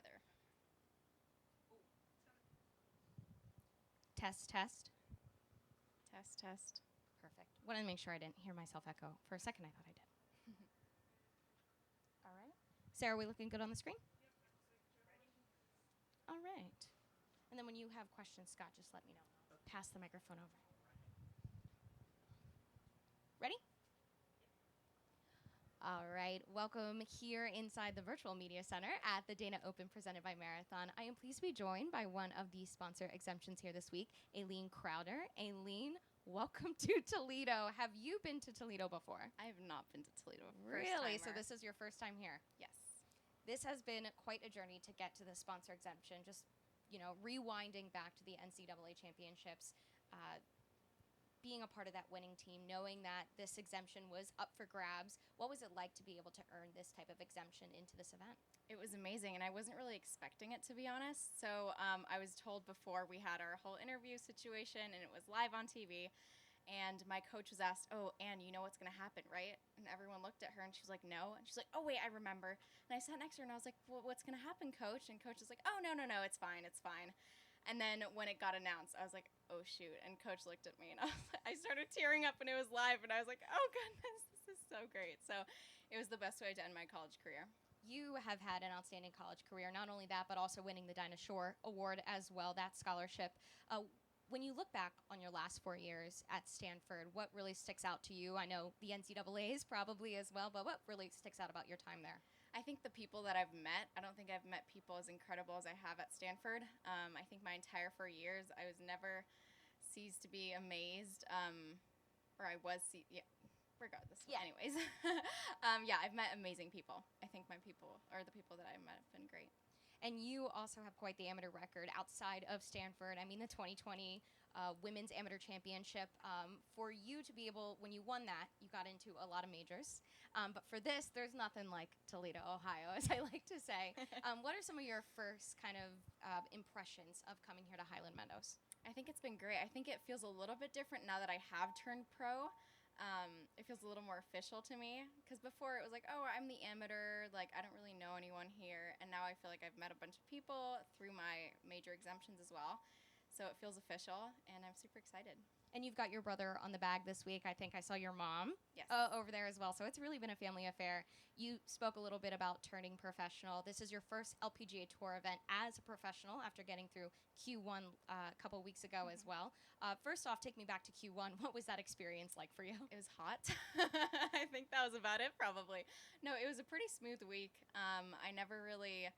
weather. Test, test. Test, test. Perfect. Wanted to make sure I didn't hear myself echo. For a second, I thought I did. All right. Sarah, are we looking good on the screen? All right. And then when you have questions, Scott, just let me know. Pass the microphone over. Ready? All right. Welcome here inside the Virtual Media Center at the Dana Open presented by Marathon. I am pleased to be joined by one of the sponsor exemptions here this week, Aline Krauter. Aline, welcome to Toledo. Have you been to Toledo before? I have not been to Toledo. Really? So this is your first time here? Yes. This has been quite a journey to get to the sponsor exemption, just, rewinding back to the NCAA championships, being a part of that winning team, knowing that this exemption was up for grabs. What was it like to be able to earn this type of exemption into this event? It was amazing, and I wasn't really expecting it, to be honest. So I was told before we had our whole interview situation, and it was live on TV. And my coach was asked, "Oh, Anne, you know what's going to happen, right?" And everyone looked at her, and she was like, "No." And she's like, "Oh, wait, I remember." And I sat next to her, and I was like, "Well, what's going to happen, Coach?" And Coach was like, "Oh, no, it's fine, it's fine." And then when it got announced, I was like, "Oh, shoot." And Coach looked at me, and I started tearing up, and it was live, and I was like, "Oh, goodness, this is so great." So it was the best way to end my college career. You have had an outstanding college career. Not only that, but also winning the Dinah Shore Award as well, that scholarship. When you look back on your last 4 years at Stanford, what really sticks out to you? I know the NCAAs probably as well, but what really sticks out about your time there? I think the people that I've met, I don't think I've met people as incredible as I have at Stanford. I think my entire 4 years, I was never ceased to be amazed, or I was, regardless. Yeah. Anyways, I've met amazing people. I think my people, or the people that I've met, have been great. And you also have quite the amateur record outside of Stanford. I mean, the 2020 Women's Amateur Championship. For you to be able, when you won that, you got into a lot of majors. But for this, there's nothing like Toledo, Ohio, as I like to say. What are some of your first kind of impressions of coming here to Highland Meadows? I think it's been great. I think it feels a little bit different now that I have turned pro. It feels a little more official to me, because before it was like, oh, I'm the amateur, like I don't really know anyone here, and now I feel like I've met a bunch of people through my major exemptions as well, so it feels official, and I'm super excited. And you've got your brother on the bag this week. I think I saw your mom over there as well. So it's really been a family affair. You spoke a little bit about turning professional. This is your first Lpga Tour event as a professional after getting through Q1 a couple weeks ago as well. First off, take me back to Q1. What was that experience like for you? It was hot. I think that was about it, probably. No, it was a pretty smooth week. I never really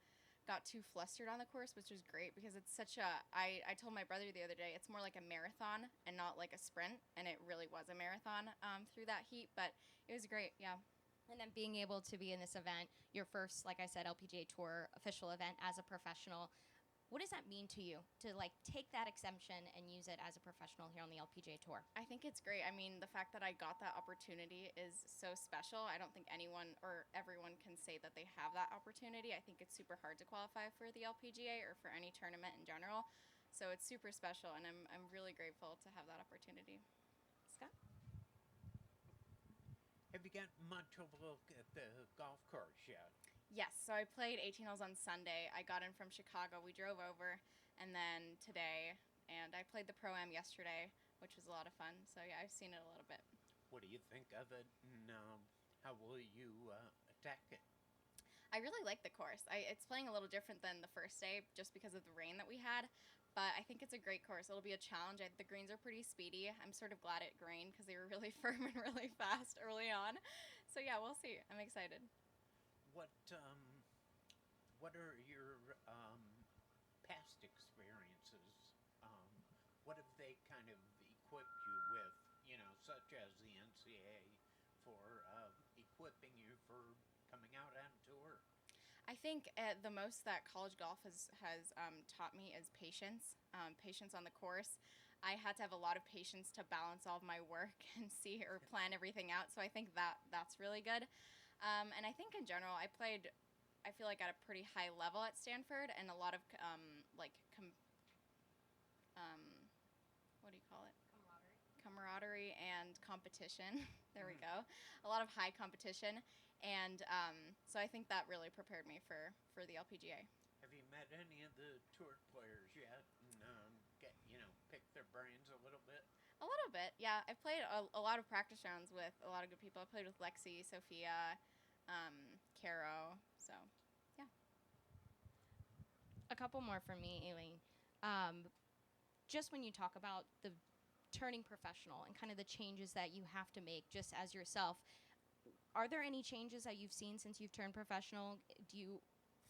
got too flustered on the course, which was great because it's such a, I told my brother the other day, it's more like a marathon and not like a sprint, and it really was a marathon through that heat, but it was great, yeah. And then being able to be in this event, your first, like I said, Lpga Tour official event as a professional, what does that mean to you to take that exemption and use it as a professional here on the Lpga Tour? I think it's great. I mean, the fact that I got that opportunity is so special. I don't think anyone or everyone can say that they have that opportunity. I think it's super hard to qualify for the Lpga or for any tournament in general. So it's super special, and I'm really grateful to have that opportunity. Scott? Have you gotten much of a look at the golf course yet? Yes, so I played 18 holes on Sunday. I got in from Chicago. We drove over, and then today, and I played the Pro-Am yesterday, which was a lot of fun. So yeah, I've seen it a little bit. What do you think of it, and how will you attack it? I really like the course. It's playing a little different than the first day just because of the rain that we had, but I think it's a great course. It'll be a challenge. The greens are pretty speedy. I'm sort of glad it grained because they were really firm and really fast early on. So yeah, we'll see. I'm excited. What are your past experiences? What have they kind of equipped you with, such as the NCAA, for equipping you for coming out on tour? I think the most that college golf has taught me is patience, patience on the course. I had to have a lot of patience to balance all of my work and see or plan everything out, so I think that's really good. And I think in general, I feel like at a pretty high level at Stanford, and a lot of what do you call it? Camaraderie and competition. There we go. A lot of high competition. And so I think that really prepared me for the LPGA. Have you met any of the tour players yet and pick their brains a little bit? A little bit, yeah. I've played a lot of practice rounds with a lot of good people. I played with Lexi, Sophia, Caro, so yeah. A couple more for me, Aline. Just when you talk about the turning professional and kind of the changes that you have to make just as yourself, are there any changes that you've seen since you've turned professional? Do you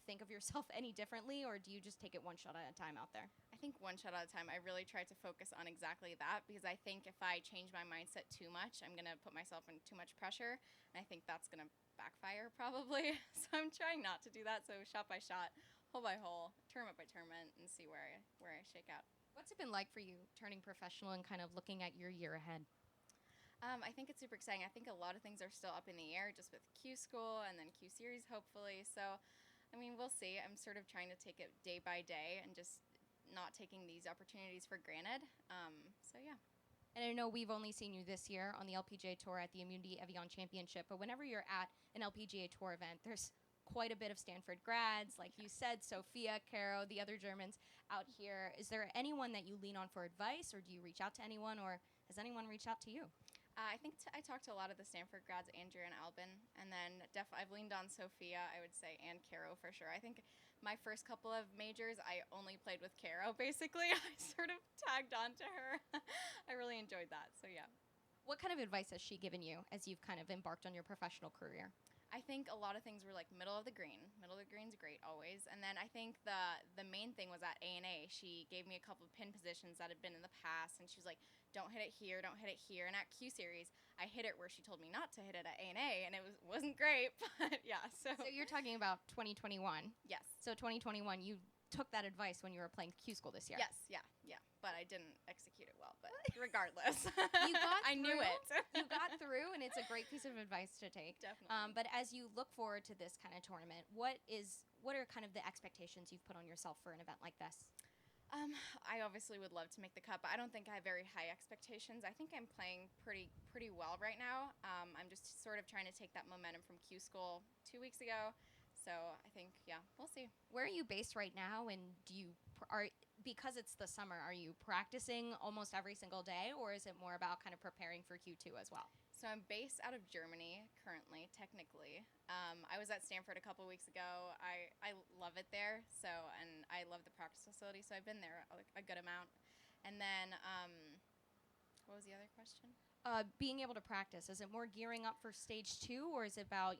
think of yourself any differently, or do you just take it one shot at a time out there? I think one shot at a time. I really try to focus on exactly that, because I think if I change my mindset too much, I'm going to put myself in too much pressure, and I think that's going to backfire probably. So I'm trying not to do that. So shot by shot, hole by hole, tournament by tournament, and see where I shake out. What's it been like for you turning professional and kind of looking at your year ahead? I think it's super exciting. I think a lot of things are still up in the air, just with Q School and then Q Series, hopefully. So, I mean, we'll see. I'm sort of trying to take it day by day and just not taking these opportunities for granted. So, yeah. And I know we've only seen you this year on the LPGA Tour at the Immunity Evian Championship, but whenever you're at an LPGA Tour event, there's quite a bit of Stanford grads, like you said, Sophia, Caro, the other Germans out here. Is there anyone that you lean on for advice, or do you reach out to anyone, or has anyone reached out to you? I think I talked to a lot of the Stanford grads, Andrew and Albin, and then I've leaned on Sophia, I would say, and Caro for sure. I think my first couple of majors, I only played with Caro, basically. I sort of tagged on to her. I really enjoyed that, so yeah. What kind of advice has she given you as you've kind of embarked on your professional career? I think a lot of things were like middle of the green. Middle of the green's great always. And then I think the main thing was at A&A. She gave me a couple of pin positions that had been in the past, and she was like, don't hit it here, don't hit it here. And at Q Series, I hit it where she told me not to hit it at A&A, and it wasn't great, but yeah. So you're talking about 2021. Yes. So 2021, you took that advice when you were playing Q School this year. Yes, yeah. But I didn't execute it well, but regardless. You got I knew it. You got through, and it's a great piece of advice to take. Definitely. But as you look forward to this kind of tournament, what are kind of the expectations you've put on yourself for an event like this? I obviously would love to make the cut, but I don't think I have very high expectations. I think I'm playing pretty well right now. I'm just sort of trying to take that momentum from Q School 2 weeks ago. So I think, yeah, we'll see. Where are you based right now, and because it's the summer, are you practicing almost every single day, or is it more about kind of preparing for Q2 as well? So I'm based out of Germany currently, technically. I was at Stanford a couple weeks ago. I love it there, and I love the practice facility, so I've been there a good amount. And then, what was the other question? Being able to practice, is it more gearing up for stage 2, or is it about,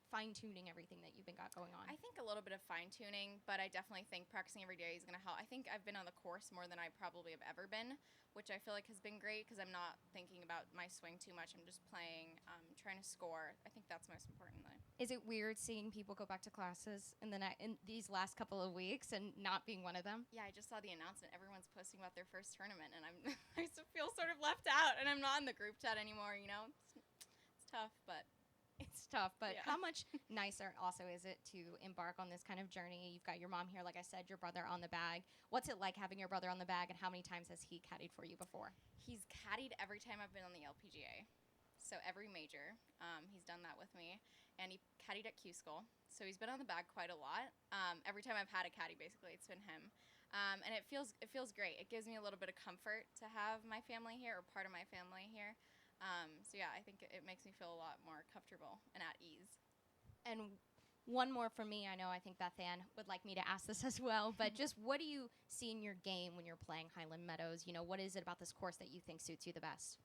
fine-tuning everything that you've got going on? I think a little bit of fine-tuning, but I definitely think practicing every day is going to help. I think I've been on the course more than I probably have ever been, which I feel like has been great because I'm not thinking about my swing too much. I'm just playing, trying to score. I think that's most importantly. Is it weird seeing people go back to classes in these last couple of weeks and not being one of them? Yeah, I just saw the announcement. Everyone's posting about their first tournament, and I feel sort of left out, and I'm not in the group chat anymore, It's tough, but... It's tough, but yeah. How much nicer also is it to embark on this kind of journey? You've got your mom here, like I said, your brother on the bag. What's it like having your brother on the bag, and how many times has he caddied for you before? He's caddied every time I've been on the LPGA. So every major, he's done that with me. And he caddied at Q School. So he's been on the bag quite a lot. Every time I've had a caddy, basically, it's been him. And it feels great. It gives me a little bit of comfort to have my family here, or part of my family here. So yeah, I think it makes me feel a lot more comfortable and at ease. And one more from me. I think Beth Ann would like me to ask this as well, but just what do you see in your game when you're playing Highland Meadows? What is it about this course that you think suits you the best?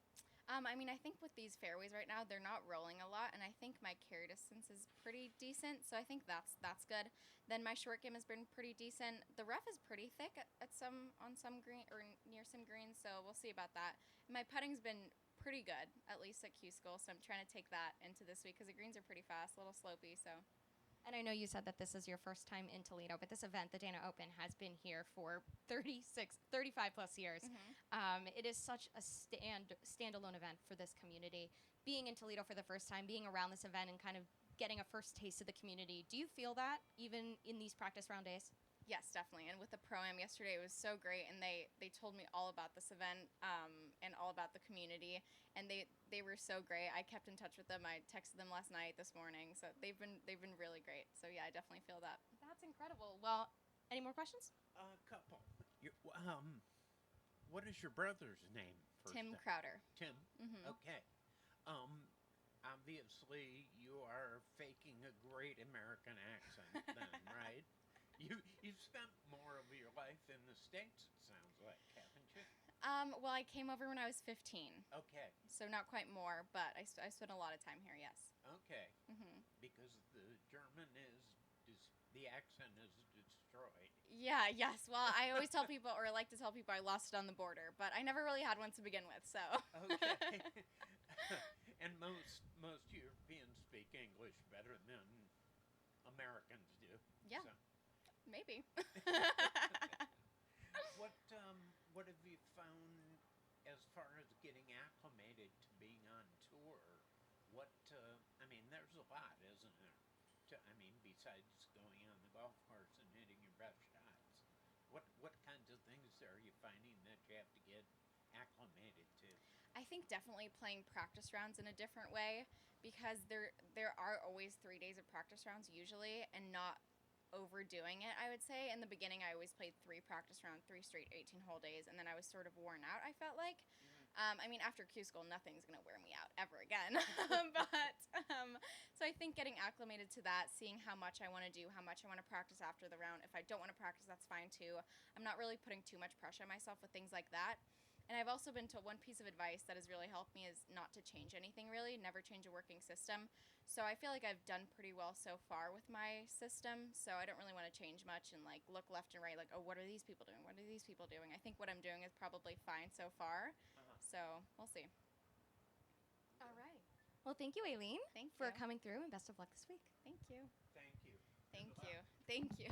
I think with these fairways right now, they're not rolling a lot, and I think my carry distance is pretty decent, so I think that's good. Then my short game has been pretty decent. The rough is pretty thick on some green or near some greens, so we'll see about that. My putting's been pretty good, at least at Q School, so I'm trying to take that into this week because the greens are pretty fast, a little slopey, so... And I know you said that this is your first time in Toledo, but this event, the Dana Open, has been here for 35 plus years. Mm-hmm. It is such a standalone event for this community. Being in Toledo for the first time, being around this event and kind of getting a first taste of the community, do you feel that even in these practice round days? Yes, definitely. And with the pro-am yesterday, it was so great, and they told me all about this event, and all about the community, and they were so great. I kept in touch with them. I texted them last night, this morning, so they've been really great. So yeah, I definitely feel that. That's incredible. Well, any more questions? A couple. What is your brother's name? Tim Krauter. Tim. Mm-hmm. Okay. Um, Obviously, you are faking a great American accent, then, right? You've spent more of your life in the States, it sounds like, haven't you? Well, I came over when I was 15, Okay. so not quite more, but I spent a lot of time here. Yes. Okay. Mm-hmm. Because the German the accent is destroyed. Yeah. Yes. Well, I always tell people, or I like to tell people, I lost it on the border, but I never really had one to begin with. So. Okay. And most Europeans speak English better than Americans do. Yeah. So. Maybe. What have you found as far as getting acclimated to being on tour? I mean, there's a lot, isn't there? Besides going on the golf course and hitting your best shots, what kinds of things are you finding that you have to get acclimated to? I think definitely playing practice rounds in a different way, because there are always 3 days of practice rounds usually, and not overdoing it. I would say in the beginning I always played 3 straight 18-hole days, and then I was sort of worn out, I felt like. After Q school, nothing's gonna wear me out ever again. So I think getting acclimated to that, seeing how much I want to do, how much I want to practice after the round. If I don't want to practice, that's fine too. I'm not really putting too much pressure on myself with things like that. And I've also been told, one piece of advice that has really helped me is not to change anything really, never change a working system. So I feel like I've done pretty well so far with my system, so I don't really want to change much and like look left and right like, oh, what are these people doing? What are these people doing? I think what I'm doing is probably fine so far. So we'll see. All right. Well, thank you, Aline, Thank for you. coming through, and best of luck this week. Thank you. Thank you. Thank Good luck. you. Thank you.